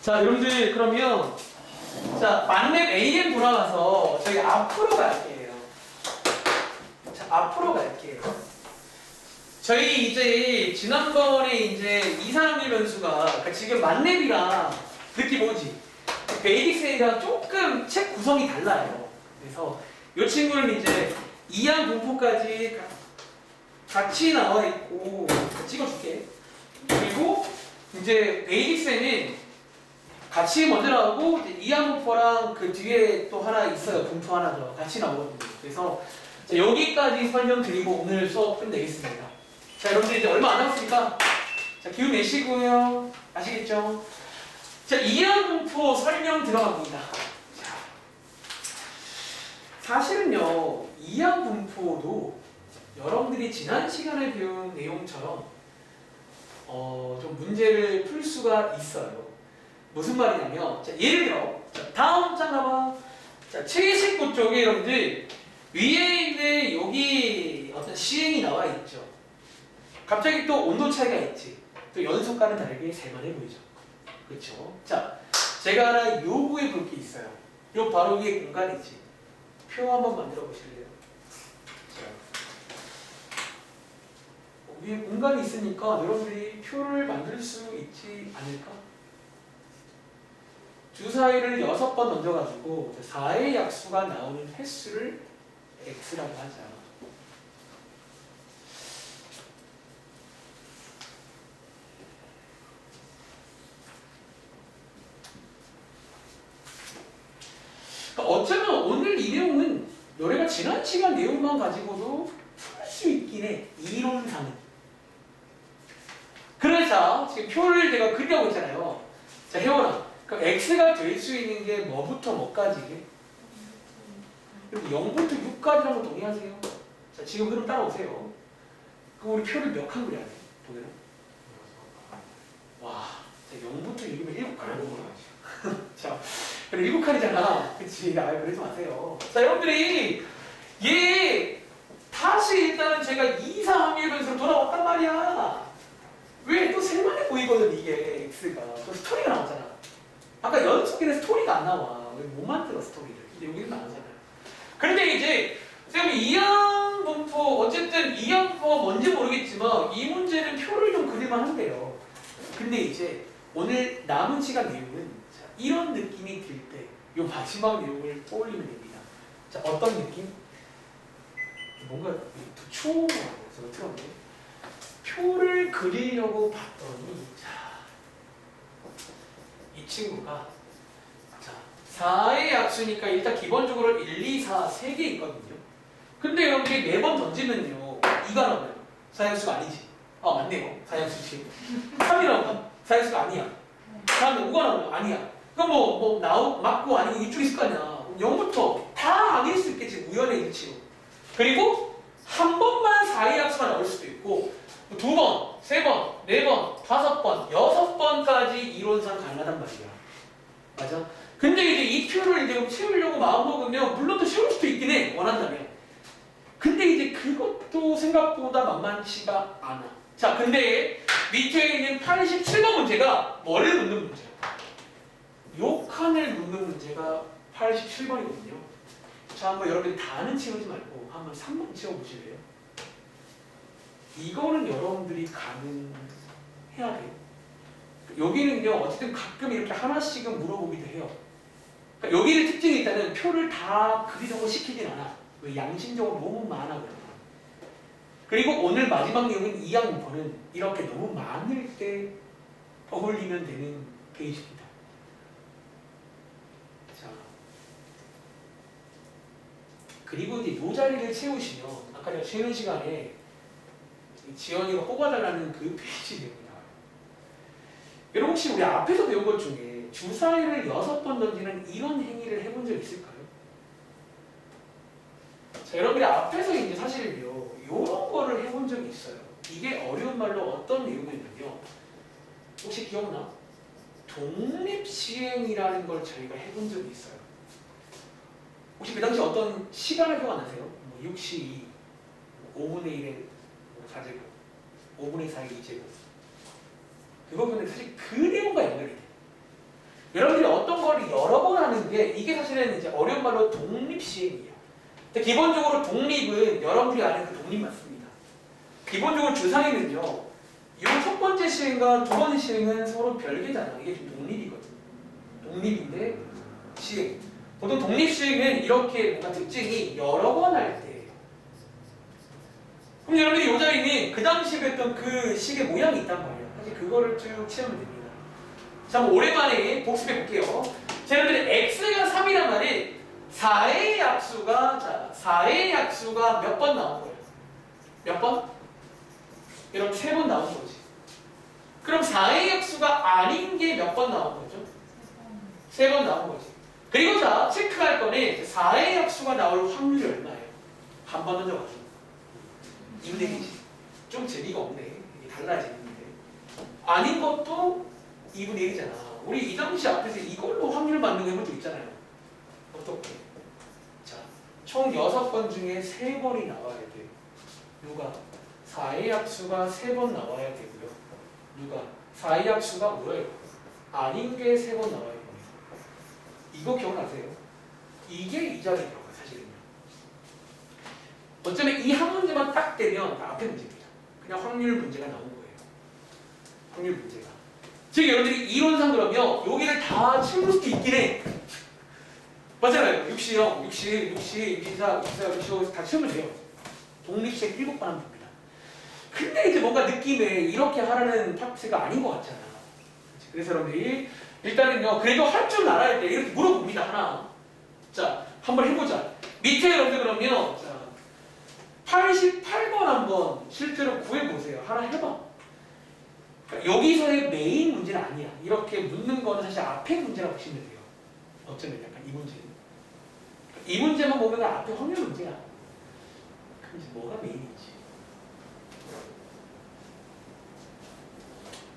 자, 여러분들 그러면 자, 만렙 AM 돌아가서 저희 앞으로 갈게요. 자, 앞으로 갈게요. 저희 이제 지난번에 이제 이상일 변수가 그러니까 지금 만렙이랑 느낌 오지? 베이직스랑 조금 책 구성이 달라요. 그래서 이 친구는 이제 이항 분포까지 같이 나와 있고 찍어줄게. 그리고 이제 베이직스는 같이 먼저 나오고 이항 분포랑 그 뒤에 또 하나 있어요. 분포 하나 더 같이 나오거든요. 그래서 자, 여기까지 설명드리고 오늘 수업 끝내겠습니다. 자, 여러분들 이제 얼마 안 남았으니까 자, 기운 내시고요. 아시겠죠? 자, 이항 분포 설명 들어갑니다. 자, 사실은요, 이항 분포도 여러분들이 지난 시간에 배운 내용처럼 좀 문제를 풀 수가 있어요. 무슨 말이냐면, 자, 예를 들어, 자, 다음 장 가봐. 자, 79 쪽에 여러분들 위에 있는 여기 어떤 시행이 나와 있죠. 갑자기 또 온도 차이가 있지. 또 연속과는 다르게 세만해 보이죠. 그렇죠? 자, 제가 하나 요구해 볼 게 있어요. 요 바로 위에 공간이지. 표 한번 만들어 보실래요? 자, 위에 공간이 있으니까 여러분들이 표를 만들 수 있지 않을까? 주사위를 6번 던져가지고 4의 약수가 나오는 횟수를 x라고 하자. 어쩌면 오늘 이 내용은 너네가 지난 시간 내용만 가지고도 풀 수 있긴 해. 이론상은. 그래서 지금 표를 제가 그리라고 했잖아요. 자, 혜원아. 그럼 x가 될 수 있는 게 뭐부터 뭐까지? 그럼 0부터 6까지라고 동의하세요? 자, 지금 흐름 따라오세요. 그럼 우리 표를 몇 칸 그려야 돼? 보면은? 와, 자, 0부터 6이면 7칸. 자, 그래 7칸이잖아. 그치? 아, 그러지 마세요. 자, 여러분들이 얘 다시 일단은 제가 2, 4 확률 변수로 돌아왔단 말이야. 왜? 또 셀만해 보이거든, 이게 x가. 또 스토리가 나오잖아. 아까 연속에는 스토리가 안 나와. 왜 못 만들어, 스토리를. 근데 여기는 나오잖아요. 그런데 이제 선생님 이항 분포 어쨌든 이항 분포가 뭔지 모르겠지만 이 문제는 표를 좀 그릴만 한데요. 근데 이제 오늘 남은 시간 내용은 자, 이런 느낌이 들 때 이 마지막 내용을 떠올리면 됩니다. 자, 어떤 느낌? 뭔가 추운 거 같아요. 틀었네. 표를 그리려고 봤더니 자, 이 친구가 자, 4의 약수니까 일단 기본적으로 1, 2, 4, 3개 있거든요. 근데 여러분들이 매번 던지면요 2가 나와요. 4약수가 아니지. 아, 맞네요. 4약수지. 3이 나오면 4약수가 아니야. 다음에 5가 나오면 아니야. 그럼 맞고 아니고 이쪽에 있을 거 아니야. 0부터 다 아닐 수 있겠지. 우연의 일치로. 그리고 한 번만 4의 약수가 나올 수도 있고 2번, 3번, 4번, 5번, 6번까지 이론상 가능하단 말이야. 맞아? 근데 이제 이 표를 이제 채우려고 마음먹으면 물론 또 채울 수도 있긴 해. 원한다면. 근데 이제 그것도 생각보다 만만치가 않아. 자, 근데 밑에 있는 87번 문제가 뭐를 묻는 문제야? 요 칸을 묻는 문제가 87번이거든요. 자, 한번 여러분들이 다는 채우지 말고 한번 3번 채워보실래요? 이거는 여러분들이 가능해야 돼요. 여기는요, 어쨌든 가끔 이렇게 하나씩은 물어보기도 해요. 그러니까 여기를 특징이 있다는 표를 다 그리려고 시키진 않아. 왜? 양심적으로 너무 많아거든. 그리고 오늘 마지막 내용인 이항 분포는 이렇게 너무 많을 때 어울리면 되는 베이직입니다. 자, 그리고 이제 이 자리를 채우시면 아까 제가 쉬는 시간에 지연이가 뽑아달라는 그 페이지 내용이 나와요. 여러분 혹시 우리 앞에서 배운 것 중에 주사위를 6번 던지는 이런 행위를 해본 적 있을까요? 자, 여러분들이 앞에서 이제 사실은요 이런 거를 해본 적이 있어요. 이게 어려운 말로 어떤 내용이냐면요. 혹시 기억나? 독립시행이라는 걸 저희가 해본 적이 있어요. 혹시 그 당시 어떤 시간을 기억 안 나세요? 6시 2, 5분의 1의 4제곱, 5분의 4의 2제곱. 그거 보면 사실 그 내용과 연결이 돼. 여러분들이 어떤 거를 여러 번 하는 게 이게 사실은 이제 어려운 말로 독립시행이에요. 근데 기본적으로 독립은 여러분들이 아는 그 독립 맞습니다. 기본적으로 주사위는요. 이 첫 번째 시행과 두 번째 시행은 서로 별개잖아. 이게 좀 독립이거든. 독립인데 시행. 보통 독립시행은 이렇게 뭔가 특징이 여러 번 할 때예요. 그럼 여러분들이 이 자리는 그 당시에 했던 그 식의 모양이 있단 말이에요. 사실 그거를 쭉 채우면 됩니다. 자, 한번 오랜만에 복습해 볼게요. 자, 여러분들 x가 3이란 말이 4의 약수가 자, 4의 약수가 몇 번 나온 거예요? 몇 번? 이렇게 3번 나온 거지. 그럼 4의 약수가 아닌 게 몇 번 나온 거죠? 3번 나온 거지. 그리고 자, 체크할 거는 4의 약수가 나올 확률이 얼마예요? 한 번 던져가지고. 2분의 1이지. 좀 재미가 없네. 이게 달라야 재밌는데. 아닌 것도 2분의 1이잖아. 우리 이 당시 앞에서 이걸로 확률 맞는 거 해본 적 있잖아요. 어떻게? 자, 총 6번 중에 3번이 나와야 돼. 누가? 4의 약수가 3번 나와야 되고요. 누가? 4의 약수가 뭐예요? 아닌 게 3번 나와야 돼요. 이거 기억나세요? 이게 이 자리에 들어가요, 사실은요. 어쩌면 이 한 문제만 딱 되면 다 앞에 문제입니다. 그냥 확률 문제가 나온 거예요. 확률 문제가. 즉 여러분들이 이론상 그러면 여기를 다 채울 수도 있긴 해. 맞잖아요. 60, 60, 60, 64, 64, 65 다 채우면 돼요. 독립시행 7번 하면 됩니다. 근데 이제 뭔가 느낌에 이렇게 하라는 파트가 아닌 것 같잖아. 그래서 여러분들이 일단은요, 그래도 할 줄 알아야 돼. 이렇게 물어봅니다, 하나. 자, 한번 해보자. 밑에 여러분들 그러면, 자, 88번 한번 실제로 구해보세요. 하나 해봐. 그러니까 여기서의 메인 문제는 아니야. 이렇게 묻는 거는 사실 앞에 문제라고 보시면 돼요. 어쩌면 약간 이 문제는. 이 문제만 보면 앞에 확률 문제야. 그럼 이제 뭐가 메인인지.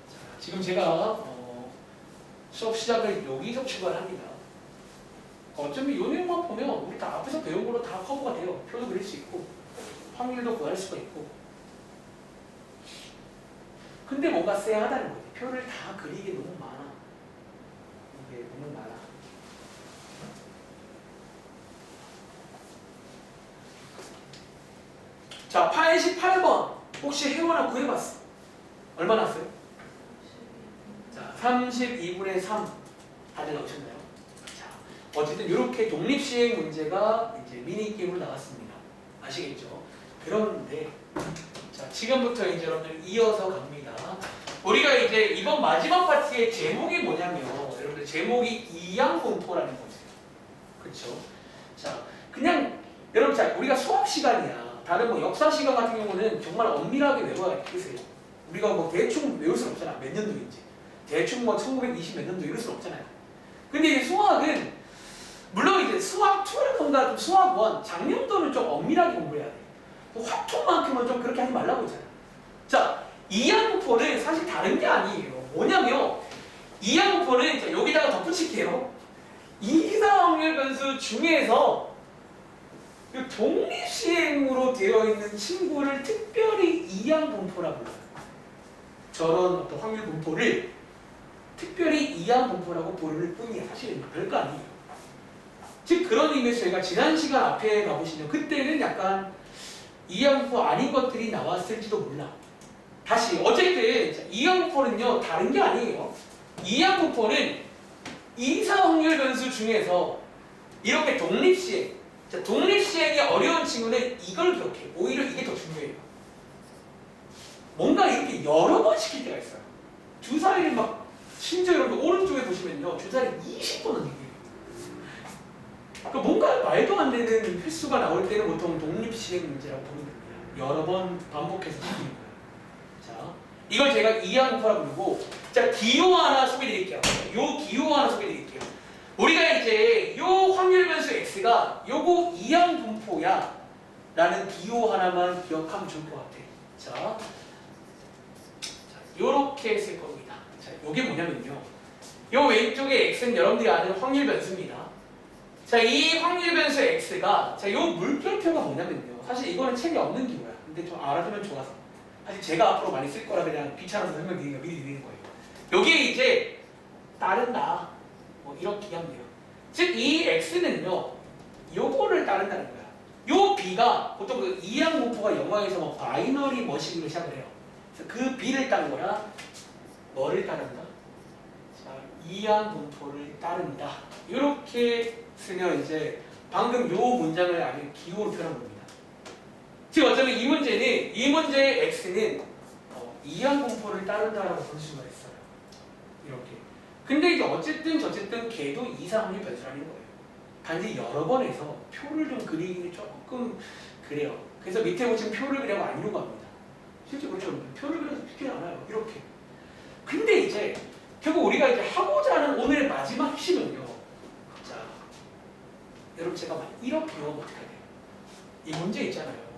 자, 지금 제가 수업 시작을 여기서 출발합니다. 어쩌면 이 내용만 보면 우리 다 앞에서 배운 걸로 다 커버가 돼요. 표도 그릴 수 있고 확률도 구할 수가 있고. 근데 뭔가 쎄하다는 거지. 표를 다 그리기 너무 많아. 이게 너무 많아. 자, 88번 혹시 해오나 구해봤어? 얼마 났어요? 자, 32분의 3 다들 넣으셨나요? 자, 어쨌든 이렇게 독립시행 문제가 이제 미니게임으로 나왔습니다. 아시겠죠? 그런데 자, 지금부터 이제 여러분들 이어서 갑니다. 우리가 이제 이번 마지막 파트의 제목이 뭐냐면 여러분들 제목이 이양분포라는 거죠. 그렇죠? 자, 그냥 여러분 자, 우리가 수학 시간이야. 다른 뭐 역사 시간 같은 경우는 정말 엄밀하게 외워야 되세요. 우리가 뭐 대충 외울 수는 없잖아. 몇 년도인지. 대충 뭐 1920 몇 년도 이럴 수는 없잖아요. 근데 이제 수학은 물론 이제 수학 2라던가 좀 수학 1 작년도는 좀 엄밀하게 공부해야 돼. 화통만큼은 좀 그렇게 하지 말라고 했잖아. 자, 이양분포는 사실 다른 게 아니에요. 뭐냐면 이양분포는 여기다가 덧붙일게요. 이상 확률 변수 중에서 독립시행으로 되어 있는 친구를 특별히 이양분포라고 불러요. 저런 어떤 확률 분포를 특별히 이양분포라고 부를 뿐이야. 사실은 별거 아니에요. 즉 그런 의미에서 저희가 지난 시간 앞에 가보시면 그때는 약간 이양분포 아닌 것들이 나왔을지도 몰라. 다시 어쨌든 이양분포는요 다른 게 아니에요. 이양분포는 이사 확률 변수 중에서 이렇게 독립시행, 독립시행이 어려운 친구는 이걸 기억해. 오히려 이게 더 중요해요. 뭔가 이렇게 여러 번 시킬 때가 있어요. 주사위를 막 심지어 여러분 오른쪽에 보시면요 주사위 20번은 얘기해요. 그러니까 뭔가 말도 안 되는 횟수가 나올 때는 보통 독립시행 문제라고 보면 됩니다. 여러 번 반복해서 시키는 거예요. 자, 이걸 제가 이양분포라고 부르고, 자 기호 하나 소개드릴게요. 요 기호 하나 소개드릴게요. 우리가 이제 요 확률 변수 x가 요거 이양분포야 라는 기호 하나만 기억하면 좋을 것 같아. 자, 요렇게 쓸 겁니다. 자, 요게 뭐냐면요. 요 왼쪽에 x는 여러분들이 아는 확률 변수입니다. 자, 이 확률 변수 x가 자, 요 물결표가 뭐냐면요. 사실 이거는 책에 없는 기호야. 근데 좀 알아두면 좋아서. 사실 제가 앞으로 많이 쓸 거라 그냥 귀찮아서 설명드리는 거 미리 드리는 거예요. 여기에 이제 따른다. 뭐 이렇게 하면 돼요. 즉 이 x는요 요거를 따른다는 거야. 요 b가 보통 그 이항 분포가 영어에서 뭐 바이너리 머신으로 시작을 해요. 그래서 그 b를 따른 거야. 뭐를 따른다? 자, 이항 분포를 따른다. 이렇게 쓰면 이제 방금 요 문장을 아주 기호로 표현한 겁니다. 즉 어쩌면 이 문제의 x는 이항 분포를 따른다라고 볼 수가 있어요. 이렇게. 근데 이제 어쨌든 걔도 이상하게 변수라는 거예요. 단지 여러 번 해서 표를 좀 그리기는 조금 그래요. 그래서 밑에 보시면 표를 그리고 안 요구합니다. 실제 그렇죠. 표를 그려서 쉽지 않아요. 이렇게. 근데 이제 결국 우리가 이제 하고자 하는 오늘의 마지막 핵심은요. 자, 여러분 제가 이렇게 외우면 어떻게 돼요? 이 문제 있잖아요.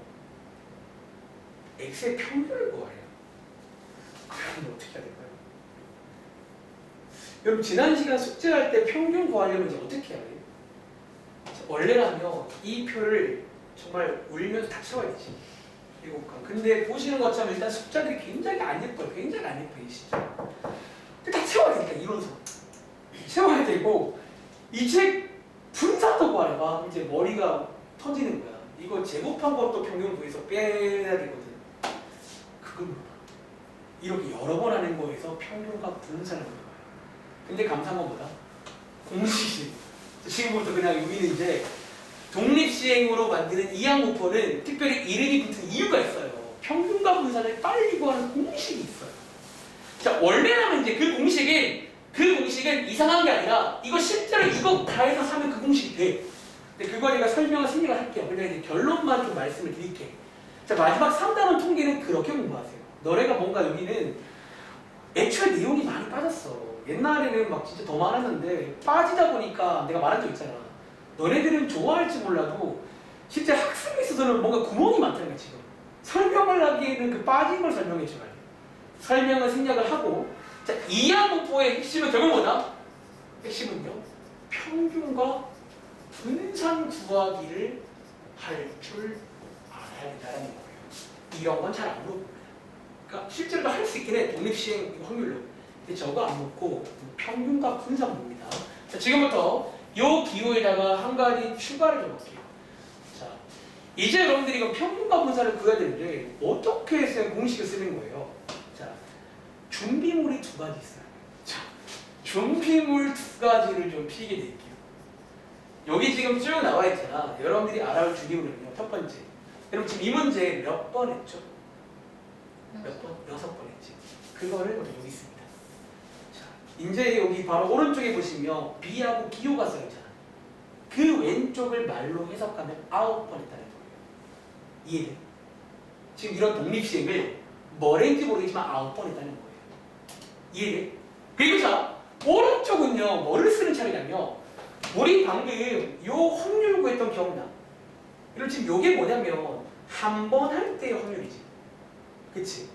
x의 평균을 구하래요. 그럼 어떻게 해야 될까요? 여러분 지난 시간 숙제할 때 평균 구하려면 이제 어떻게 해야 돼요? 원래라면 이 표를 정말 울면서 다 채워야 되지. 7강. 근데 보시는 것처럼 일단 숫자들이 굉장히 안 예뻐요. 굉장히 안 예뻐요. 진짜. 다 채워야 되니까 이론서. 채워야 되고 이 책 분산도 구하려봐. 이제 머리가 터지는 거야. 이거 제곱한 것도 평균 구해서 빼야 되거든. 그걸 몰라. 이렇게 여러 번 하는 거에서 평균과 분산을 하는 거야. 근데 감사한 건 뭐다? 공식이. 지금부터 그냥 여기는 이제 독립시행으로 만드는 이항분포는 특별히 이름이 붙은 이유가 있어요. 평균과 분산을 빨리 구하는 공식이 있어요. 자, 원래라면 이제 그 공식은 이상한 게 아니라 이거 실제로 이거 다 해서 하면 그 공식이 돼. 근데 그거 제가 설명을 할게요. 그냥 이제 결론만 좀 말씀을 드릴게. 자, 마지막 3단원 통계는 그렇게 공부하세요. 너네가 뭔가 여기는 애초에 내용이 많이 빠졌어. 옛날에는 막 진짜 더 많았는데 빠지다 보니까 내가 말한 적 있잖아. 너네들은 좋아할지 몰라도 실제 학습에 있어서는 뭔가 구멍이 많다는 거야 지금. 설명을 하기에는 그 빠진 걸 설명해 줘야 돼. 설명을 생략을 하고 자, 이항분포의 핵심은 결국 뭐다? 핵심은요. 평균과 분산 구하기를 할 줄 알아야 된다는 거예요. 이런 건 잘 안 물어봅니다. 그러니까 실제로도 할 수 있긴 해. 독립시행 확률로. 근데 저거 안 묻고 평균과 분산 봅니다. 자, 지금부터 요 기호에다가 한 가지 추가를 좀 할게요. 자, 이제 여러분들이 이건 평균과 분산을 구해야 되는데 어떻게 해서 공식을 쓰는 거예요? 자, 준비물이 두 가지 있어요. 자, 준비물 두 가지를 좀 필기 드릴게요. 여기 지금 쭉 나와 있잖아. 여러분들이 알아올 준비물은요. 첫 번째. 여러분 지금 이 문제 몇 번 했죠? 몇 번? 6번 했지. 그거를 우리 여기 있습니다. 자, 이제 여기 바로 오른쪽에 보시면 B하고 기호가 써있잖아. 그 왼쪽을 말로 해석하면 9번 했다는 거예요. 이해돼? 지금 이런 독립시행을 뭐랬는지 모르겠지만 9번 했다는 거예요. 이해돼? 그리고 자, 오른쪽은요, 뭐를 쓰는 차례냐면 우리 방금 요 확률 구했던 기억나? 그리고 지금 요게 뭐냐면 한 번 할 때의 확률이지. 그치?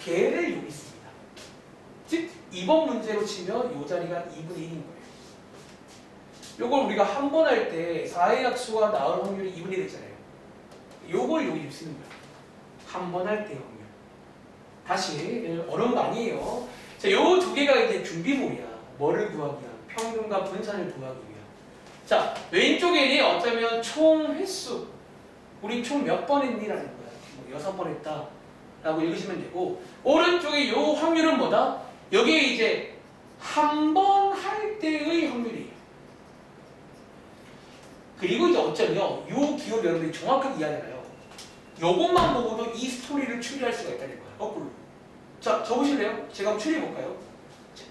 걔를 여기 있습니다. 즉 2번 문제로 치면 요 자리가 2분의 1인 거예요. 요걸 우리가 한 번 할 때 4의 약수가 나올 확률이 2분의 1 했잖아요. 요걸 여기 쓰는 거예요. 한 번 할 때의 확률. 다시 어려운 거 아니에요. 자, 요 두 개가 이제 준비물이야. 뭐를 구하기 위한? 평균과 분산을 구하기 위한. 자, 왼쪽에는 어쩌면 총 횟수. 우리 총 몇 번 했니라는 거야. 뭐 6번 했다. 라고 읽으시면 되고, 오른쪽에 요 확률은 뭐다? 여기에 이제 한 번 할 때의 확률이에요. 그리고 이제 어쩌면 요 기호를 여러분들이 정확하게 이해하잖아요. 요것만 보고도 이 스토리를 추리할 수가 있다는 거야. 거꾸로. 자, 적으실래요? 제가 한번 추리해볼까요?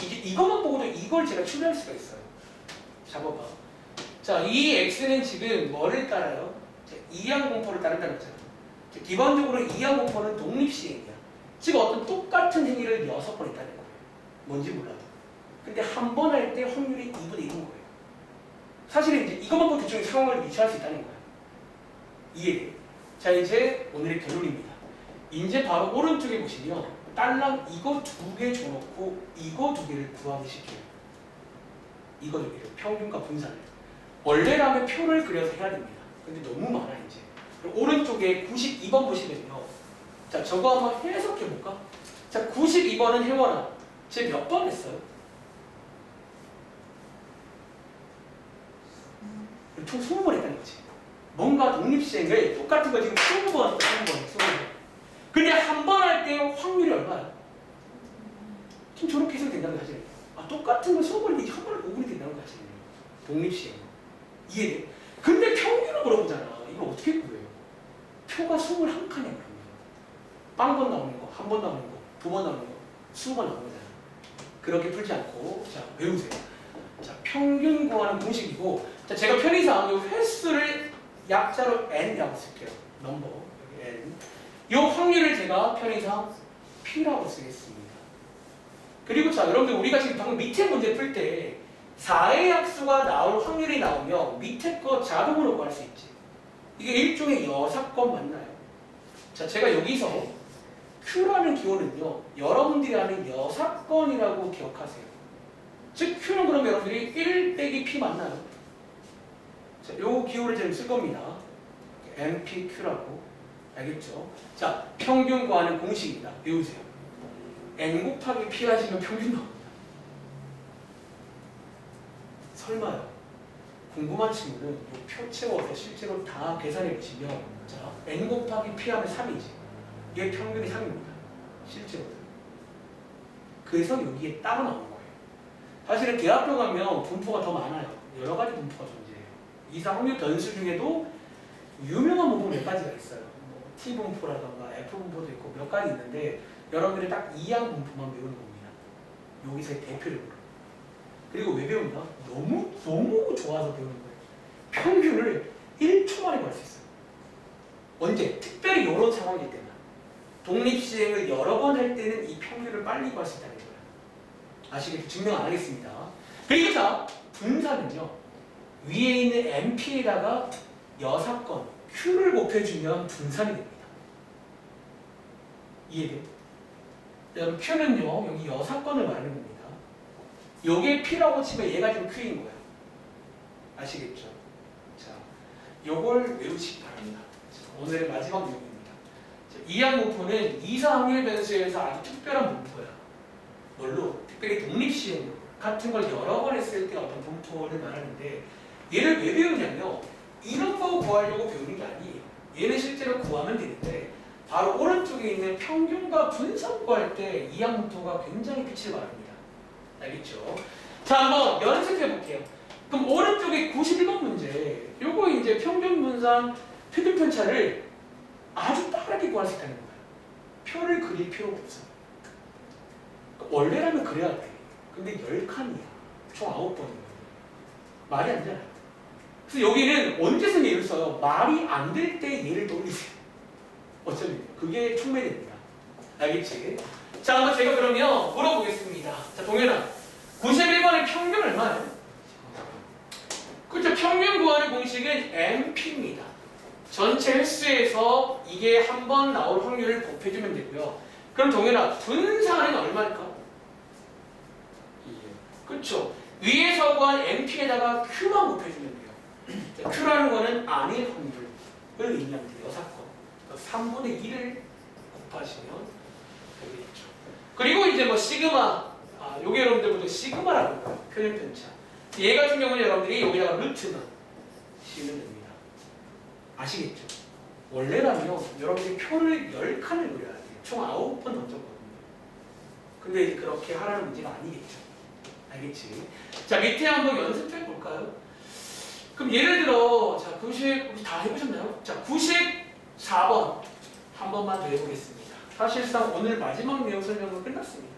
이제 이것만 보고도 이걸 제가 추리할 수가 있어요. 잡아봐. 자, 이 x는 지금 뭐를 따라요? 이항분포를 따른다는 거잖아. 기본적으로 이항분포는 독립시행이야. 즉 어떤 똑같은 행위를 6번 했다는 거예요. 뭔지 몰라도. 근데 한 번 할 때 확률이 2분의 1인 거예요. 사실은 이제 이것만 보고 대충 상황을 유추할 수 있다는 거야. 이해돼? 자, 이제 오늘의 결론입니다. 이제 바로 오른쪽에 보시면 딸랑 이거 2개 줘놓고 이거 2개를 구하기 시켜요. 이거 2개를 평균과 분산을. 원래라면 표를 그려서 해야 됩니다. 근데 너무 많아 이제. 오른쪽에 92번 보시면요. 자, 저거 한번 해석해 볼까? 자, 92번은 혜원아. 쟤 몇 번 했어요? 총 20번 했다는 거지. 뭔가 독립시행을 똑같은 거 지금 20번, 20번. 근데 한 번 할 때 확률이 얼마야? 지금 저렇게 해서 된다는 거 사실. 똑같은 거 20번인데 한 번에 5분이 된다는 거 사실. 독립시행. 이해돼? 근데 평균을 물어보잖아. 이거 어떻게 구해요? 표가 21칸이야 그러면. 빵번 나오는 거, 한 번 나오는 거, 2번 나오는 거, 20번 나오는 거잖아. 그렇게 풀지 않고 자 외우세요. 자 평균 구하는 공식이고 자 제가 편의상 이 횟수를 약자로 n이라고 쓸게요. 넘버 여기 n. 이 확률을 제가 편의상 p라고 쓰겠습니다. 그리고 자 여러분들 우리가 지금 방금 밑에 문제 풀 때 4의 약수가 나올 확률이 나오면 밑에 거 자동으로 구할 수 있지. 이게 일종의 여사건 맞나요? 자 제가 여기서 Q라는 기호는요 여러분들이 아는 여사건이라고 기억하세요. 즉 Q는 그럼 여러분들이 1 빼기 P 맞나요? 자, 요 기호를 지금 쓸 겁니다. NPQ라고 알겠죠? 자 평균 구하는 공식입니다. 외우세요. N 곱하기 P 하시면 평균 나옵니다. 설마요? 궁금한 친구는 요 표 채워서 실제로 다 계산해 보시면 자 N 곱하기 P 하면 3이지. 얘 평균이 3입니다. 실제로. 그래서 여기에 따로 나오는 거예요. 사실은 대학교 가면 분포가 더 많아요. 여러 가지 분포가 존재해요. 이상 확률 변수 중에도 유명한 분포 몇 가지가 있어요. 뭐 T 분포라던가 F 분포도 있고 몇 가지 있는데 여러분들이 딱 이항 분포만 배우는 겁니다. 여기서의 대표적으로. 그리고 왜 배운다? 너무 좋아서 배우는 거예요. 평균을 1초 만에 구할 수 있어요. 언제? 특별히 이런 상황일 때만. 독립시행을 여러 번 할 때는 이 평균을 빨리 구할 수 있다는 거예요. 아시겠죠? 증명 안 하겠습니다. 그리고 자, 분산은요. 위에 있는 MP에다가 여사건 Q를 곱해주면 분산이 됩니다. 이해돼요? 여러분 Q는요. 여기 여사건을 말하는 겁니다. 요게 P라고 치면 얘가 지금 Q인 거예요. 아시겠죠? 자, 요걸 외우시기 바랍니다. 오늘의 마지막 내용입니다. 이항 분포는 이사 확률 변수에서 아주 특별한 분포야. 뭘로? 특별히 독립시행 같은 걸 여러 번 했을 때 어떤 분포를 말하는데 얘를 왜 배우냐면 이런 거 구하려고 배우는 게 아니에요. 얘는 실제로 구하면 되는데 바로 오른쪽에 있는 평균과 분산 구할 때 이항 분포가 굉장히 빛을 발합니다. 알겠죠? 자, 한번 연습해 볼게요. 그럼 오른쪽에 91번 문제 요거 이제 평균 분산 표준 편차를 아주 빠르게 구할 수 있다는 거예요. 표를 그릴 필요가 없어요. 원래라면 그래야 돼. 근데 10칸이야. 총 9번이에요. 말이 안 되잖아요. 그래서 여기는 언제든 얘를 써요. 말이 안 될 때 얘를 돌리세요. 어쩌면 그게 촉매됩니다. 알겠지? 자, 한번 제가 그러면 물어보겠습니다. 자, 동현아. 91번의 평균 얼마예요? 그렇죠. 평균 구하는 공식은 MP입니다. 전체 횟수에서 이게 한 번 나올 확률을 곱해주면 되고요. 그럼 동현아, 분산은 얼마일까? 그렇죠. 위에서 구한 MP에다가 Q만 곱해주면 돼요. Q라는 거는 아닐 확률을 의미합니다. 여사건. 3분의 1을 곱하시면 되겠죠. 그리고 이제 뭐 시그마, 요게 여러분들 보통 시그마라고 해요. 표준 편차. 얘 같은 경우는 여러분들이 여기다가 루트만 씌우면 됩니다. 아시겠죠? 원래라면 여러분들이 표를 10칸을 그려야 돼요. 총 9번 던졌거든요. 근데 이제 그렇게 하라는 문제가 아니겠죠. 알겠지? 자, 밑에 한번 연습해 볼까요? 그럼 예를 들어, 자, 90, 다 해보셨나요? 자, 94번 한 번만 더 해보겠습니다. 사실상 오늘 마지막 내용 설명은 끝났습니다.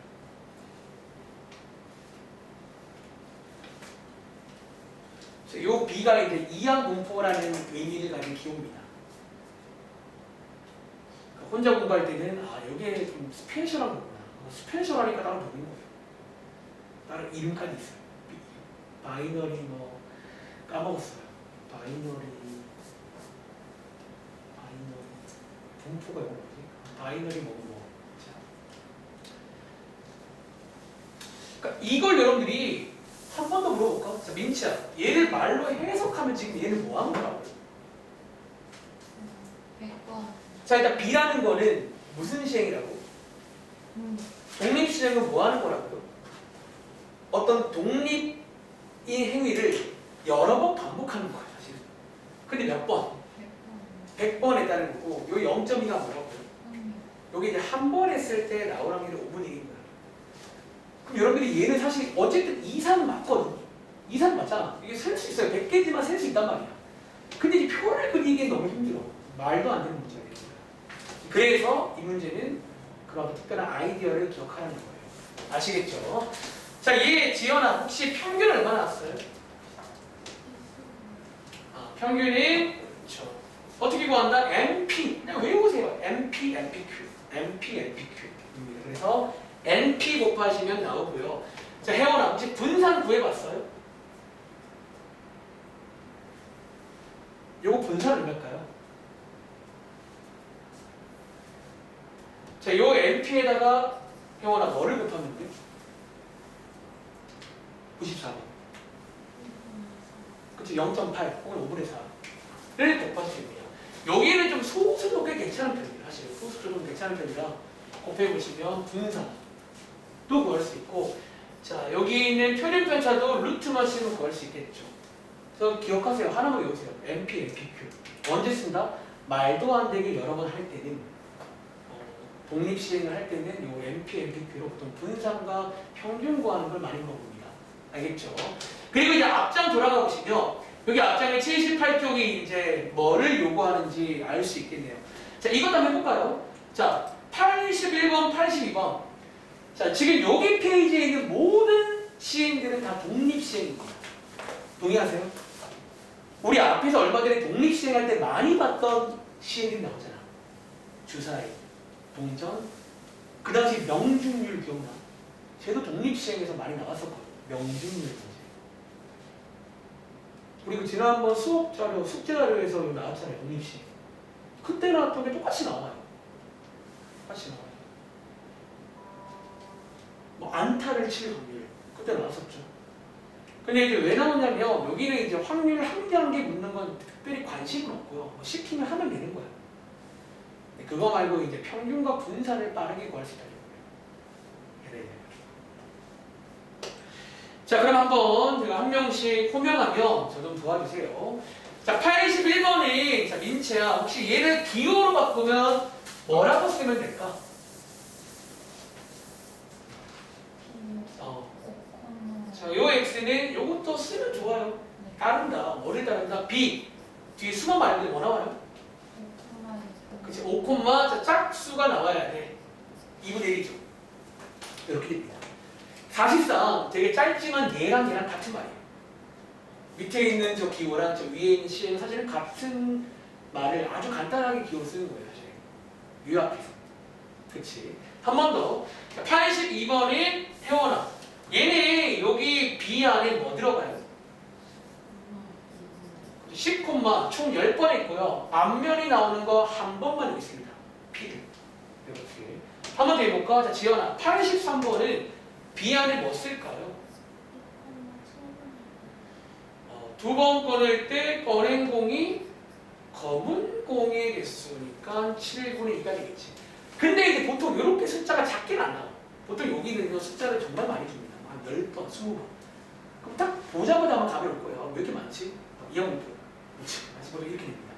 이 B가 이제 이항 분포라는 의미를 가진 기호입니다. 혼자 공부할 때는 이게 좀 스페셜한 거구나. 스페셜하니까 따로 부르는 거예요. 다른 이름까지 있어요. 바이너리 뭐 까먹었어요. 바이너리 분포가 뭐지? 바이너리 뭐. 그러니까 이걸 여러분들이 한 번 더 물어볼까? 자, 민치야, 얘를 말로 해석하면 지금 얘는 뭐 하는 거라고? 100번. 자, 일단 B라는 거는 무슨 시행이라고? 독립시행은 뭐 하는 거라고요? 어떤 독립의 행위를 여러 번 반복하는 거예요, 사실은. 근데 몇 번? 100번 했다는 거고 요 0.2가 뭐라고요? 여기 이제 한 번 했을 때 나올 확률이 5분의 1인 거야. 그럼 여러분들이 얘는 사실 어쨌든 2, 3 맞거든. 2, 3 맞잖아. 이게 셀 수 있어요. 100개지만 셀 수 있단 말이야. 근데 이 표를 그리기엔 너무 힘들어. 말도 안 되는 문제가 되는 거야. 그래서 이 문제는 그런 특별한 아이디어를 기억하는 거예요. 아시겠죠? 자, 얘 지연아 혹시 평균 얼마 나왔어요? 평균이 그렇죠. 어떻게 구한다? MP. 그냥 외우세요. MP, MPQ. MP, MPQ. 그래서 NP 곱하시면 나오고요. 자, 혜원아 혹시 분산 구해봤어요? 요거 분산 얼마일까요? 자, 요 NP에다가 혜원아 뭐를 곱하면 돼? 94번. 그치? 0.8 혹은 5분의 4를 곱하시면 돼요. 여기는 좀 소수도 꽤 괜찮은 편이에요. 사실 소수도 좀 괜찮은 편이라 곱해보시면 분산도 구할 수 있고, 자 여기 있는 표준 편차도 루트만 씌우면 구할 수 있겠죠. 그래서 기억하세요. 하나만 외우세요. MP, MPQ. 언제 쓴다? 말도 안 되게 여러 번 할 때는 독립시행을 할 때는 요 MP, MPQ로 보통 분산과 평균 구하는 걸 많이 물어봅니다. 알겠죠? 그리고 이제 앞장 돌아가 보시면 여기 앞장에 78쪽이 이제 뭐를 요구하는지 알 수 있겠네요. 자, 이것 한번 해볼까요? 자, 81번, 82번. 자, 지금 여기 페이지에 있는 모든 시행들은 다 독립시행입니다. 동의하세요? 우리 앞에서 얼마 전에 독립시행할 때 많이 봤던 시행들이 나오잖아. 주사위, 동전, 그 당시 명중률 기억나? 쟤도 독립시행에서 많이 나왔었거든. 명중률 문제. 그리고 지난번 수업 자료, 숙제 자료에서 나왔잖아요. 독립시행. 그때 나왔던 게 똑같이 나와요. 똑같이 나와요. 뭐 안타를 칠 확률. 그때 나왔었죠. 근데 이제 왜 나오냐면 여기는 이제 확률 한 단계 묻는 건 특별히 관심은 없고요. 뭐 시키면 하면 되는 거야. 그거 말고 이제 평균과 분산을 빠르게 구할 수 있다는 거예요. 자, 그럼 한번 제가 한 명씩 호명하면 저 좀 도와주세요. 자, 81번이 자, 민채야 혹시 얘를 기호로 바꾸면 뭐라고 쓰면 될까? 자, 요 x는 요것도 쓰면 좋아요. 따른다. 뭐를 따른다? b. 뒤에 수만 말고 뭐 나와요? 그치, 5, 자, 짝수가 나와야 돼. 2분의 1이죠. 이렇게 됩니다. 사실상 되게 짧지만 얘랑 같은 말이에요. 밑에 있는 저 기호랑 저 위에 있는 시에는 사실은 같은 말을 아주 간단하게 기호로 쓰는 거예요. 사실. 요약해서. 그치. 한 번 더. 82번인 혜원아. 얘네 여기 B 안에 뭐 들어가요? 10, 총 10번 있고요. 앞면이 나오는 거 한 번만 여기 있습니다. P를. 이렇게. 한 번 더 해볼까? 자, 지연아. 83번은 B 안에 뭐 쓸까요? 두 번 꺼낼 때 꺼낸 공이 검은 공의 개수니까 7분의 2가 되겠지. 근데 이제 보통 이렇게 숫자가 작게는 안 나와. 보통 여기는 숫자를 정말 많이 줍니다. 한 10번, 20번. 그럼 딱 보자마자 아마 답이 올 거예요. 왜 이렇게 많지? 2학년 그렇지. 마지막으로 이렇게 됩니다.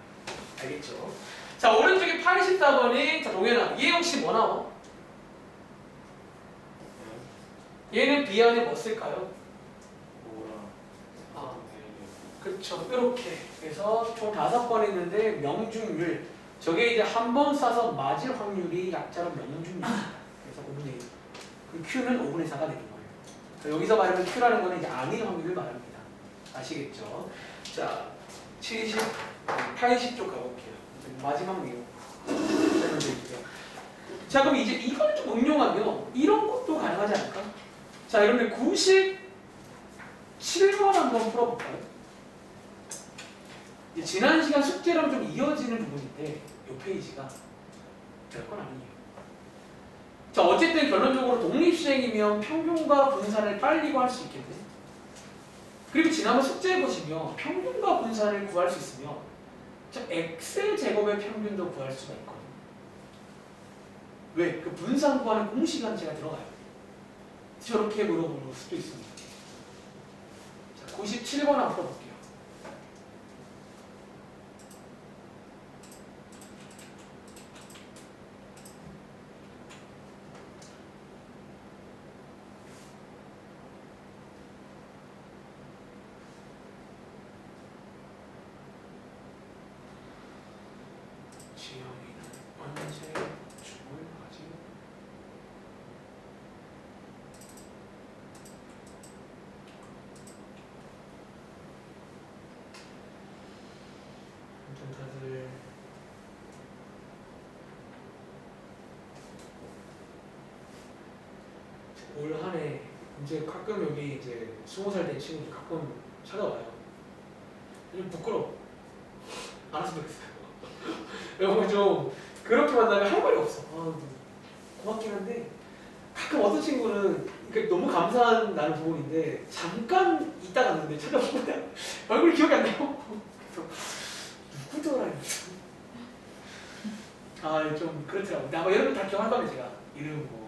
알겠죠? 자, 오른쪽에 84번이 자, 동현아. 얘 혹시 뭐 나와? 얘는 B 안에 뭐 쓸까요? 그렇죠. 이렇게. 그래서 총 5번 했는데 명중률. 저게 이제 한 번 쏴서 맞을 확률이 약자로 명중률입니다. 그래서 5분의 1. 그 Q는 5분의 4가 되는 거예요. 여기서 말하는 Q라는 거는 이제 아닌 확률을 말합니다. 아시겠죠? 자, 70, 80쪽 가볼게요. 마지막 내용. 자, 그럼 이제 이걸 좀 응용하면 이런 것도 가능하지 않을까? 자, 여러분들 97번 한번 풀어볼까요? 지난 시간 숙제랑 좀 이어지는 부분인데 이 페이지가 별건 아니에요. 자, 어쨌든 결론적으로 독립시행이면 평균과 분산을 빨리 구할 수 있겠네. 그리고 지난번 숙제에 보시면 평균과 분산을 구할 수 있으면 자, x의 제곱의 평균도 구할 수가 있거든요. 왜? 그 분산 구하는 공식은 제가 들어가요. 저렇게 물어볼 수도 있습니다. 자, 97번 한번 풀어볼게요. 좀 다들 올 한 해 이제 가끔 여기 이제 20살 된 친구들 가끔 찾아와요. 좀 부끄러워. 안 왔으면 좋겠어요. 여러분 좀 그렇게 만나면 할 말이 없어. 고맙긴 한데 가끔 어떤 친구는 그러니까 너무 감사한 나는 부분인데 잠깐 있다 갔는데 찾아보면 얼굴이 기억이 안 나요. 그래서 누구더라 이러면서. 좀 그렇더라고. 근데 아마 여러분 다 기억할 거면 제가 이름 뭐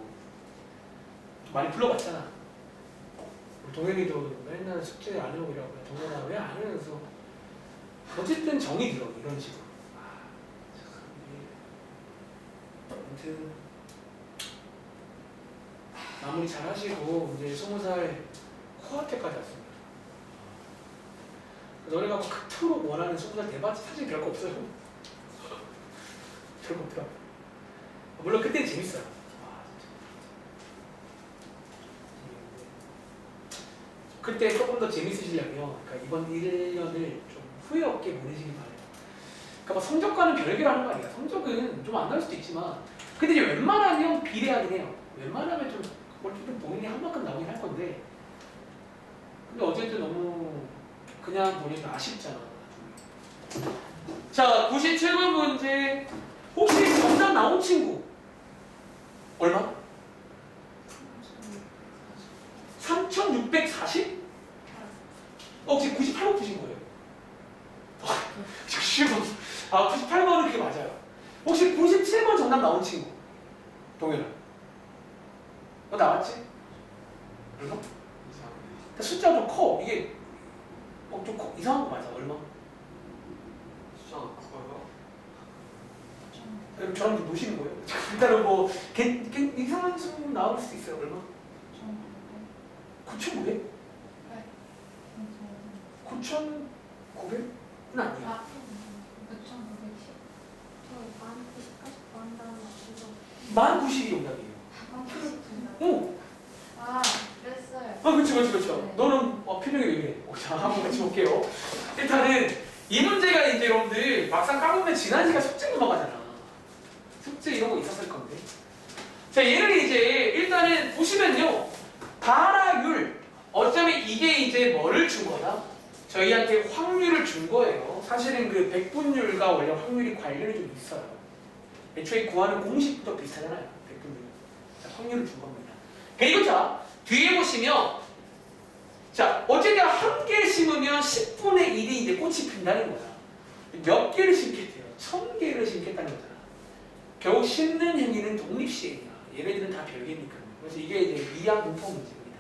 많이 불러봤잖아. 우리 동현이도 맨날 숙제 안 해오고 이러고 동현아 왜 안 해서 어쨌든 정이 들어 이런 식으로. 아무튼 마무리 잘 하시고 이제 20살 코앞에까지 왔습니다. 너네가 뭐 그토록 원하는 20살 대박 사실 별거 없어요. 별거 없더라고. 물론 그때는 재밌어요. 그때 조금 더 재밌으시려면 그러니까 이번 1년을 좀 후회 없게 보내시길 바래요. 그러니까 뭐 성적과는 별개라는 거 아니야. 성적은 좀 안 나올 수도 있지만 근데 이제 웬만하면 비례하긴 해요. 웬만하면 좀 어쨌든 본인이 한 만큼 나오긴 할 건데 근데 어쨌든 너무 그냥 보내면 아쉽잖아. 자, 97번 문제 혹시 정답 나온 친구 얼마? 3640? 혹시 98번 푸신 거예요? 98번은 그게 맞아요. 혹시 97번 정답 나온 친구? 동현아. 나왔지? 얼마? 숫자가 좀 커. 이게 좀 커. 이상한 거 맞아. 얼마? 숫자가 커요? 그럼 저랑 좀 노시는 거예요? 일단은 뭐 이상한 수 나올 수도 있어요. 얼마? 9,900? 9,900은 아니야. 1090이 정답이에요. 오! 그렇죠. 네. 너는 표정이 왜 그래? 자, 한번 같이 볼게요. 일단은 이 문제가 이제 여러분들 막상 까보면 지난 시간 숙제 넘어가잖아. 숙제 이런 거 있었을 건데. 자, 얘를 이제 일단은 보시면요. 발화율. 어쩌면 이게 이제 뭐를 준 거다? 저희한테 확률을 준 거예요. 사실은 그 백분율과 원래 확률이 관련이 좀 있어요. 애초에 구하는 공식부터 비슷하잖아요. 백분율. 자, 확률을 준 겁니다. 그리고 자, 뒤에 보시면 자, 어쨌든 한 개를 심으면 10분의 1이 이제 꽃이 핀다는 거야. 몇 개를 심겠대요? 1000개를 심겠다는 거잖아. 결국 심는 행위는 독립시행이야. 얘네들은 다 별개니까. 그래서 이게 이제 이항분포 문제입니다.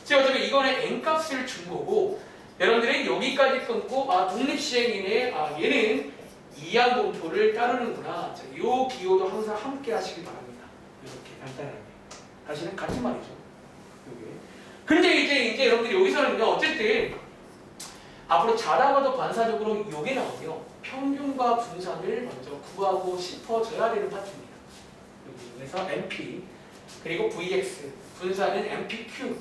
자, 어차피 이거는 n값을 준 거고 여러분들은 여기까지 끊고 독립시행이네. 얘는 이항분포를 따르는구나. 자, 요 기호도 항상 함께 하시길 바랍니다. 이렇게 간단하게. 다시는 같은 말이죠. 요게. 근데 이제 여러분들이 여기서는요, 어쨌든 앞으로 자다가도 반사적으로 요게 나오고요. 평균과 분산을 먼저 구하고 싶어져야 되는 파트입니다. 여기서 MP 그리고 VX 분산은 MPQ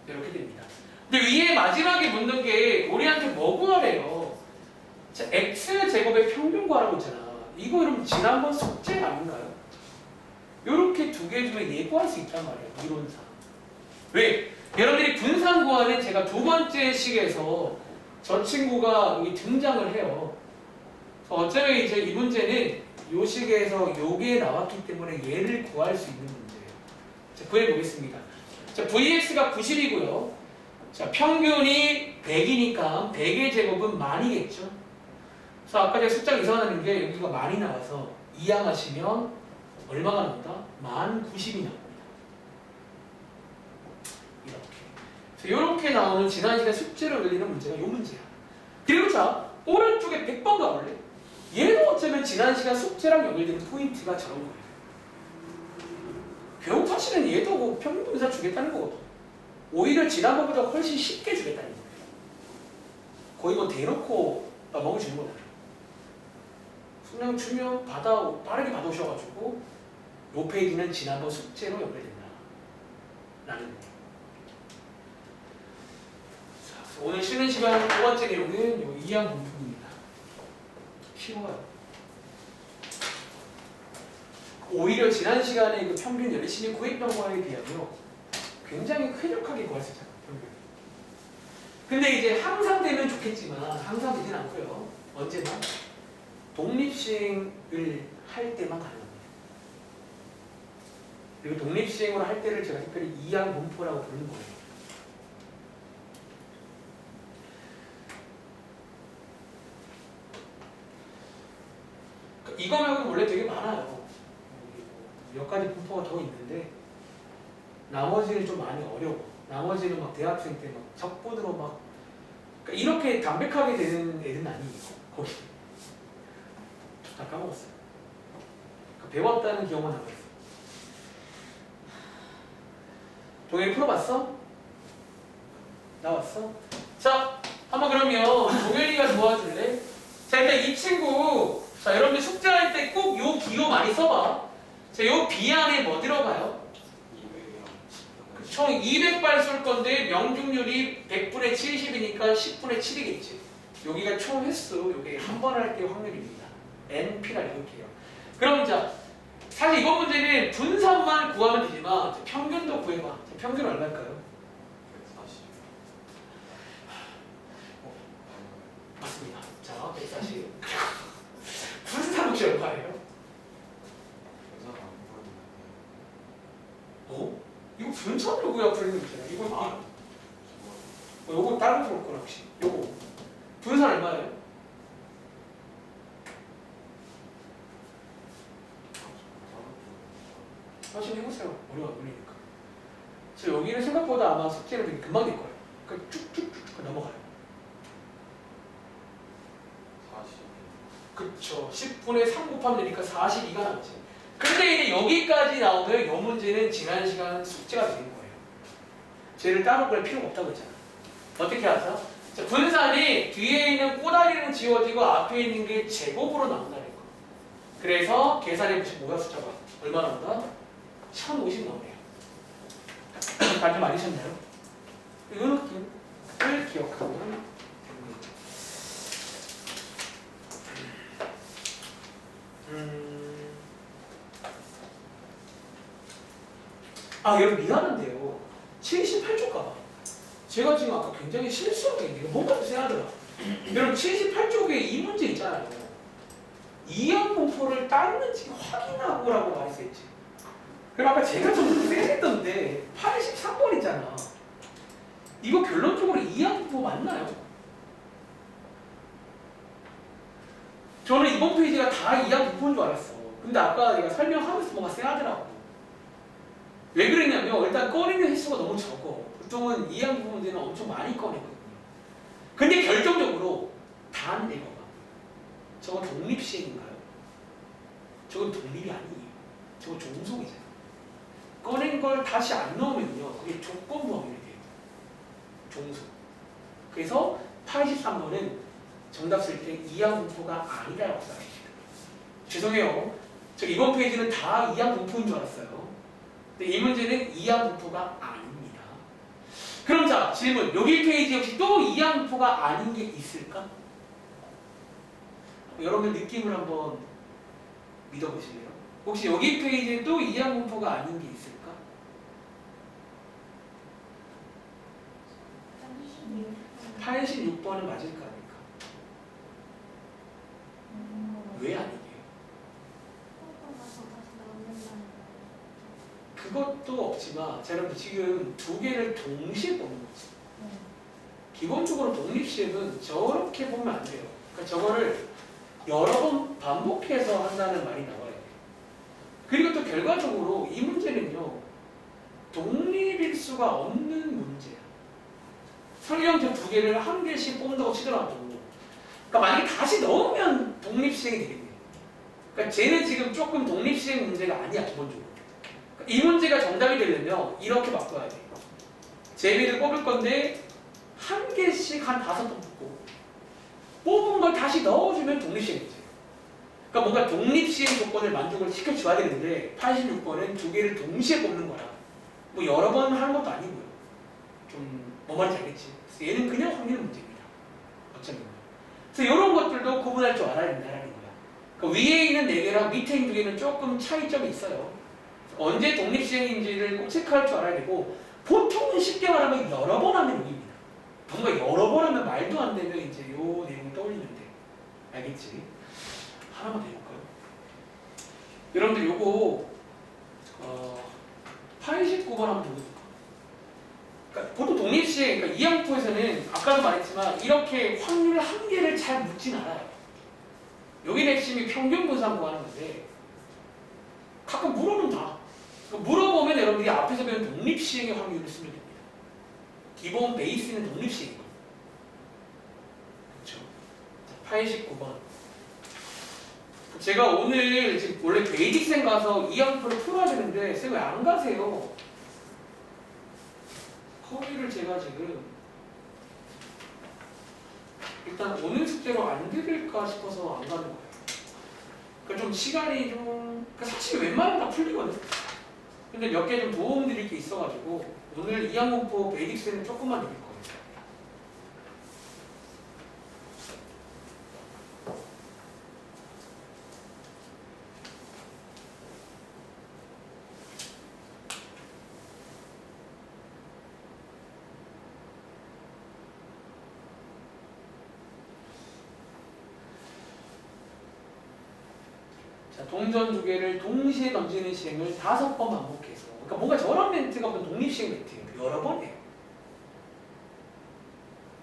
이렇게 됩니다. 근데 위에 마지막에 묻는 게 우리한테 뭐 구하래요? 자, X제곱의 평균 구하라고 했잖아. 이거 여러분 지난번 숙제 아닌가요? 이렇게 두 개 중에 예고할 수 있단 말이에요. 이론상. 왜? 여러분들이 분산 구하는 제가 두 번째 식에서 저 친구가 여기 등장을 해요. 어쩌면 이제 이 문제는 요 식에서 요게 나왔기 때문에 얘를 구할 수 있는 문제예요. 자, 구해보겠습니다. 자, VX가 90이고요. 자, 평균이 100이니까 100의 제곱은 만이겠죠. 그래서 아까 제가 숫자가 이상하다는 게 여기가 만이 나와서 이항하시면 얼마가 나온다? 1090이 나옵니다. 이렇게 나오는 지난 시간 숙제로 열리는 문제가 이 문제야. 그리고 자, 오른쪽에 100번 가볼래? 얘도 어쩌면 지난 시간 숙제랑 연결되는 포인트가 저런 거예요. 결국 사실은 얘도 뭐 평균분산 주겠다는 거거든. 오히려 지난번보다 훨씬 쉽게 주겠다는 거예요. 거의 뭐 대놓고 먹을 주는 거잖아요. 그냥 주면 빠르게 받아오셔가지고 요 페이지는 지난번 숙제로 연결된다. 라는 거예요. 오늘 쉬는 시간 두 번째 내용은 이 이항분포입니다. 쉬워요. 오히려 지난 시간에 그 평균 열심히 구했던 거에 비하면 굉장히 쾌적하게 구할 수 있잖아요. 평균. 근데 이제 항상 되면 좋겠지만 항상 되진 않고요. 언제나 독립시행을 할 때만 가능합니다. 그리고 독립시행으로 할 때를 제가 특별히 이항 분포라고 부르는 거예요. 이거 말고 원래 되게 많아요. 몇 가지 분포가 더 있는데 나머지는 좀 많이 어려워. 나머지는 막 대학생 때 막 적분으로 막 그러니까 이렇게 담백하게 되는 애들은 아니에요. 거기 다 까먹었어요. 배웠다는 기억만 남았어. 동현이 풀어봤어? 나왔어? 자, 한번 그러면 동현이가 도와줄래? 자, 일단 이 친구 자, 여러분들 숙제할 때 꼭 요 기호 많이 써봐. 자, 요 B 안에 뭐 들어가요? 총 200발 쏠 건데 명중률이 100분의 70이니까 10분의 7이겠지. 여기가 총 횟수, 요게 한 번 할 때 확률입니다. NP라 이렇게 해요. 그럼 자, 사실 이번 문제는 분산만 구하면 되지만 평균도 구해봐. 자, 평균 얼마일까요? 140. 맞습니다. 자, 140. 분산 혹시 얼마예요? 계산 안 보였는데. 어? 이거 분산으로 구해 풀리는 문제야. 이거 아, 요거 다른 거 볼 거라 혹시? 요거 분산 얼마예요? 사실 해보세요. 어려워 보이니까. 그래서 여기는 생각보다 아마 숙제는 되게 금방 될 거예요. 그러니까 쭉쭉쭉 넘어가요. 40. 그쵸. 10분의 3 곱하면 되니까 42가 나오지. 근데 이제 여기까지 나오면 이 문제는 지난 시간 숙제가 되는 거예요. 쟤를 따로 볼 필요가 없다고 했잖아. 어떻게 하죠? 자, 분산이 뒤에 있는 꼬다리는 지워지고 앞에 있는 게 제곱으로 나온다는 거. 그래서 계산해보시면 뭐야 숫자가? 얼마 나온다? 1050 나오네요. 다들 맞으셨나요? 이 느낌을 기억하면 됩니다. 아, 여러분 미안한데요. 78쪽 가봐. 제가 지금 아까 굉장히 실수하게 했는데 뭔가 좀 세하더라. 여러분 78쪽에 이 문제 있잖아요. 이항 분포를 땄는지 확인하고라고 말했었지. 그럼 아까 제가 좀 세했던데 83번 있잖아. 이거 결론적으로 이항 분포 맞나요? 저는 이번 페이지가 다 이항 분포인 줄 알았어. 근데 아까 내가 설명하면서 뭔가 세하더라고. 왜 그랬냐면 일단 꺼내는 횟수가 너무 적어. 보통은 이항 부분들은 엄청 많이 꺼내거든요. 근데 결정적으로 단 읽어봐. 저건 독립시행인가요? 저건 독립이 아니에요. 저건 종속이잖아. 꺼낸 걸 다시 안 넣으면요. 그게 조건부 확률이 돼요. 종속. 그래서 83번은 정답 쓸 때 이항 분포가 아니라고 써있습니다. 죄송해요. 저 이번 페이지는 다 이항 분포인 줄 알았어요. 근데 이 문제는 이항 분포가 아닙니다. 그럼 자, 질문. 여기 페이지 혹시 또 이항 분포가 아닌 게 있을까? 여러분 느낌을 한번 믿어보실래요? 혹시 여기 페이지에 또 이항 분포가 아닌 게 있을까? 86번은 맞을까 아닐까? 왜 아니게요? 그것도 없지만 자, 여러분 지금 두 개를 동시에 보는 거지. 기본적으로 독립시행은 저렇게 보면 안 돼요. 그러니까 저거를 여러 번 반복해서 한다는 말이 나와요. 그리고 또 결과적으로 이 문제는요. 독립일 수가 없는 문제야. 설령 저 두 개를 한 개씩 뽑는다고 치더라도 그러니까 만약에 다시 넣으면 독립시행이 되겠네요. 그러니까 쟤는 지금 조금 독립시행 문제가 아니야 기본적으로. 그러니까 이 문제가 정답이 되려면 이렇게 바꿔야 돼요. 제비를 뽑을 건데 한 개씩 한 5번 뽑고 뽑은 걸 다시 넣어주면 독립시행이죠. 그러니까 뭔가 독립시행 조건을 만족을 시켜줘야 되는데 86번은 두 개를 동시에 뽑는 거라 뭐 여러 번 하는 것도 아니고요. 좀 뭐 말인지 알겠지? 그래서 얘는 그냥 확률 문제입니다. 어쩌면. 그래서 이런 것들도 구분할 줄 알아야 된다는 거예요. 그 위에 있는 4개랑 밑에 있는 2개는 조금 차이점이 있어요. 언제 독립시행인지를 꼭 체크할 줄 알아야 되고, 보통은 쉽게 말하면 여러 번 하는 용입니다. 뭔가 여러 번 하면 말도 안 되면 이제 요 내용을 떠올리면 돼. 알겠지? 하나만 더 해볼까요? 여러분들 요거 89번 한번 보여줄까? 그러니까 보통 독립시행, 그러니까 이항포에서는 아까도 말했지만 이렇게 확률 한 개를 잘 묻진 않아요. 여기 핵심이 평균 분산 구하는 건데 가끔 물어본다. 그러니까 물어보면 여러분들이 앞에서 배운 독립시행의 확률을 쓰면 됩니다. 기본 베이스는 독립시행이거든요. 그렇죠? 89번. 제가 오늘 지금 원래 베이직생 가서 이항포를 풀어야 되는데 쌤 왜 안 가세요? 커리를 제가 지금 일단 오늘 숙제로 안 드릴까 싶어서 안 가는 거예요. 그러니까 좀 시간이 좀 그러니까 사실 웬만하면 다 풀리거든. 근데 몇 개 좀 도움 드릴 게 있어가지고 오늘 이항공포 베이직생은 조금만 드릴 거예요. 동전 2개를 동시에 던지는 시행을 5번 반복해서, 그러니까 뭔가 저런 멘트가 보면 독립시행 멘트예요. 여러 번 해요.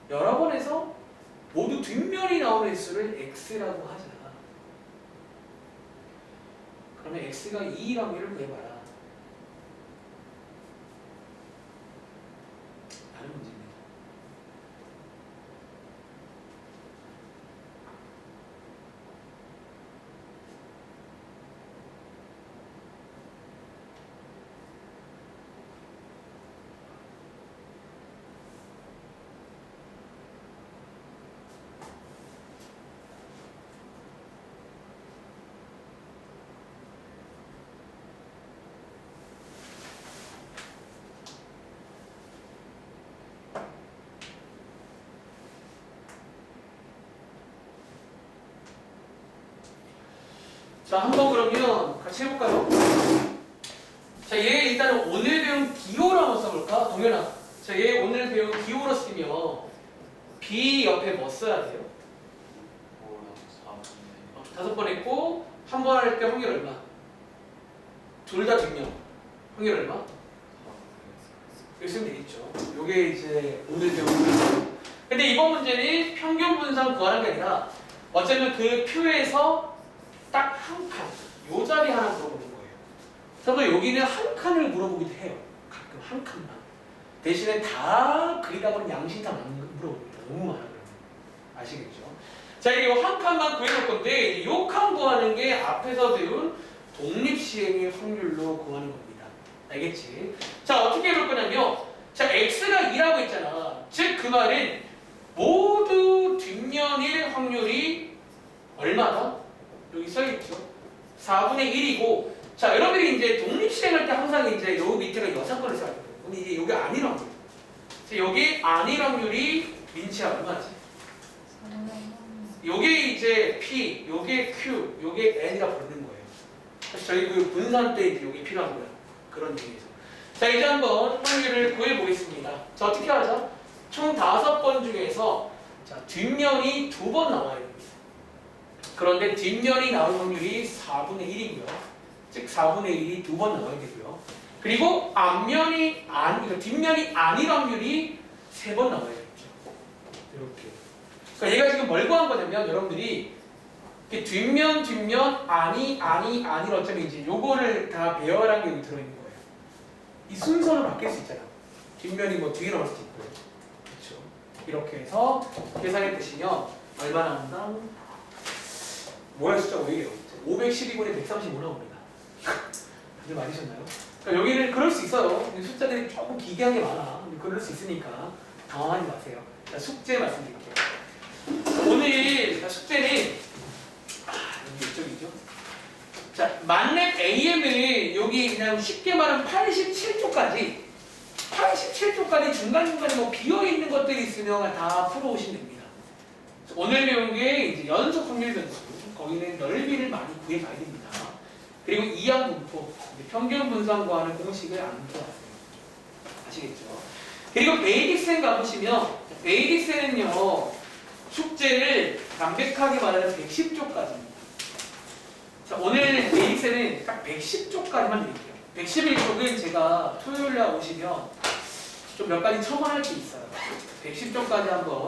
여러 번 해서 모두 뒷면이 나오는 횟수를 x라고 하자. 그러면 x가 2일 확률을 구해봐라. 라는 문제입니다. 자, 한번 그러면 같이 해볼까요? 자, 얘 일단은 오늘 배운 기호를 한번 써볼까? 동현아. 자, 얘 오늘 배운 기호로 쓰면 B 옆에 뭐 써야 돼요? 5번 했고 한 번 할 때 확률 얼마? 둘 다 뒷면. 확률 얼마? 이렇게 쓰면 되겠죠. 요게 이제 오늘 배운 기호. 근데 이번 문제는 평균 분산 구하는 게 아니라 어쩌면 그 표에서 딱 한 칸, 요 자리 하나 물어보는 거예요. 그래서 여기는 한 칸을 물어보기도 해요. 가끔 한 칸만. 대신에 다 그리다 보면 양심 다 맞는 거 물어봅니다. 너무 많아 그러면. 아시겠죠? 자, 이게 한 칸만 구해놓을 건데 요 칸 구하는 게 앞에서 배운 독립시행의 확률로 구하는 겁니다. 알겠지? 자, 어떻게 해볼 거냐면 자, x가 2라고 했잖아. 즉 그 말은 모두 뒷면일 확률이 얼마다? 여기 써있죠. 4분의 1이고, 자, 여러분들이 이제 독립시행할 때 항상 이제 요 밑에가 여사건을 써야 돼요. 근데 이제 여기 아닐 확률. 여기 아닐 확률이 민치야 얼마지? 요게 이제 P, 요게 Q, 요게 N이라 부르는 거예요. 사실 저희 그 분산 때 이제 요게 필요한 거야. 그런 의미에서. 자, 이제 한번 확률을 구해보겠습니다. 자, 어떻게 하자? 총 5번 중에서 자, 뒷면이 2번 나와야 됩니다. 그런데 뒷면이 나올 확률이 4분의 1이고요. 즉 4분의 1이 2번 나와야 되고요. 그리고 그러니까 뒷면이 아닌 확률이 3번 나와야겠죠. 이렇게. 그러니까 얘가 지금 뭘 구한 거냐면 여러분들이 이렇게 뒷면 아니를 어쩌면 이제 요거를 다 배열한 게 여기 들어있는 거예요. 이 순서를 바뀔 수 있잖아. 뒷면이 뭐 뒤에 나올 수도 있고요. 그렇죠. 이렇게 해서 계산해 보시면 얼마 나온다? 뭐야 숫자가 왜 이래요? 512분에 135 나옵니다. 다들 맞으셨나요? 그러니까 여기는 그럴 수 있어요. 숫자들이 조금 기괴한 게 많아. 그럴 수 있으니까 당황하지 마세요. 자, 숙제 말씀드릴게요. 오늘 숙제는 여기 이쪽이죠. 자, 만렙 AM을 여기 그냥 쉽게 말하면 87쪽까지 중간중간에 뭐 비어있는 것들이 있으면 다 풀어오시면 됩니다. 오늘 배운 게 이제 연속 확률 변수. 거기는 넓이를 많이 구해봐야 됩니다. 그리고 이항 분포, 평균 분산과는 공식을 안 풀어왔어요. 아시겠죠? 그리고 베이직센 가보시면 베이직센은요 숙제를 담백하게 말하면 110쪽까지입니다. 자, 오늘 베이직센은 딱 110쪽까지만 드릴게요. 111쪽은 제가 토요일날 오시면 좀 몇 가지 첨언할 게 있어요. 110쪽까지 한번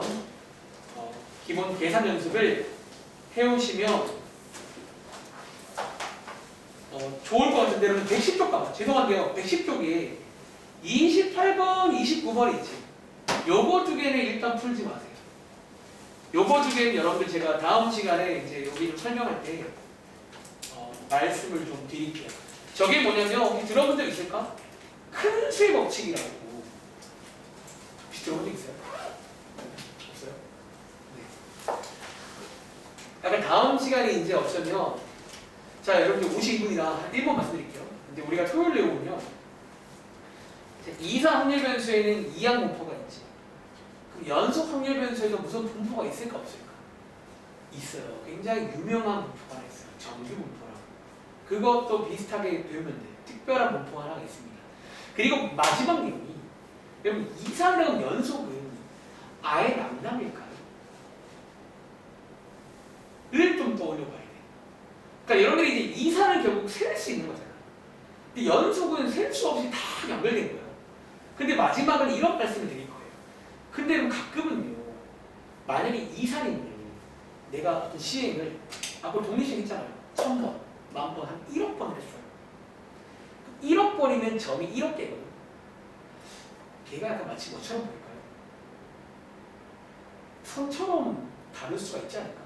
기본 계산 연습을 해오시면 좋을 것 같은데 여러분 110쪽 가봐. 죄송한데요. 110쪽에 28번, 29번 있지. 요거 두 개는 일단 풀지 마세요. 요거 두 개는 여러분들 제가 다음 시간에 이제 여기 좀 설명할 때 말씀을 좀 드릴게요. 저게 뭐냐면 혹시 들어본 적 있을까? 큰 수의 법칙이라고. 혹시 들어본 적 있어요? 없어요? 네. 약간 다음 시간에 이제 없으면 자 여러분들 52분이라 한 1번 말씀드릴게요. 근데 우리가 토요일에 오면요. 이사 확률 변수에는 이항 분포가 있지. 그럼 연속 확률 변수에도 무슨 분포가 있을까 없을까? 있어요. 굉장히 유명한 분포가 하나 있어요. 정규 분포라고. 그것도 비슷하게 배우면 돼. 특별한 분포가 하나 있습니다. 그리고 마지막 내용이 여러분 이사랑 연속은 아예 낭낭일까요? 를 좀 떠올려 봐야 돼. 그러니까 여러분들이 이제 이사는 결국 셀 수 있는 거잖아. 근데 연속은 셀 수 없이 다 연결된 거예요. 근데 마지막은 이런 말씀을 드릴 거예요. 근데 그럼 가끔은요. 만약에 이사인데 내가 어떤 시행을 앞으로 독립시행 했잖아요. 1000번, 10,000번, 한 1억 번을 했어요. 1억 번이면 점이 1억 개거든요. 걔가 약간 마치 뭐처럼 보일까요? 선처럼 다룰 수가 있지 않을까?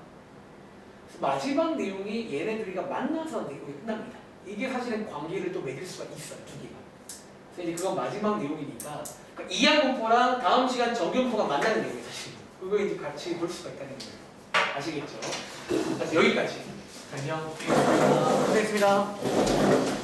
그래서 마지막 내용이 얘네들이가 만나서 내용이 끝납니다. 이게 사실은 관계를 또 맺을 수가 있어요. 두 개가. 그래서 이제 그건 마지막 내용이니까 그러니까 이항 분포랑 다음 시간 정규분포가 만나는 내용이에요. 사실 그거 이제 같이 볼 수가 있다는 거예요. 아시겠죠? 그래서 여기까지. 안녕. 고생했습니다.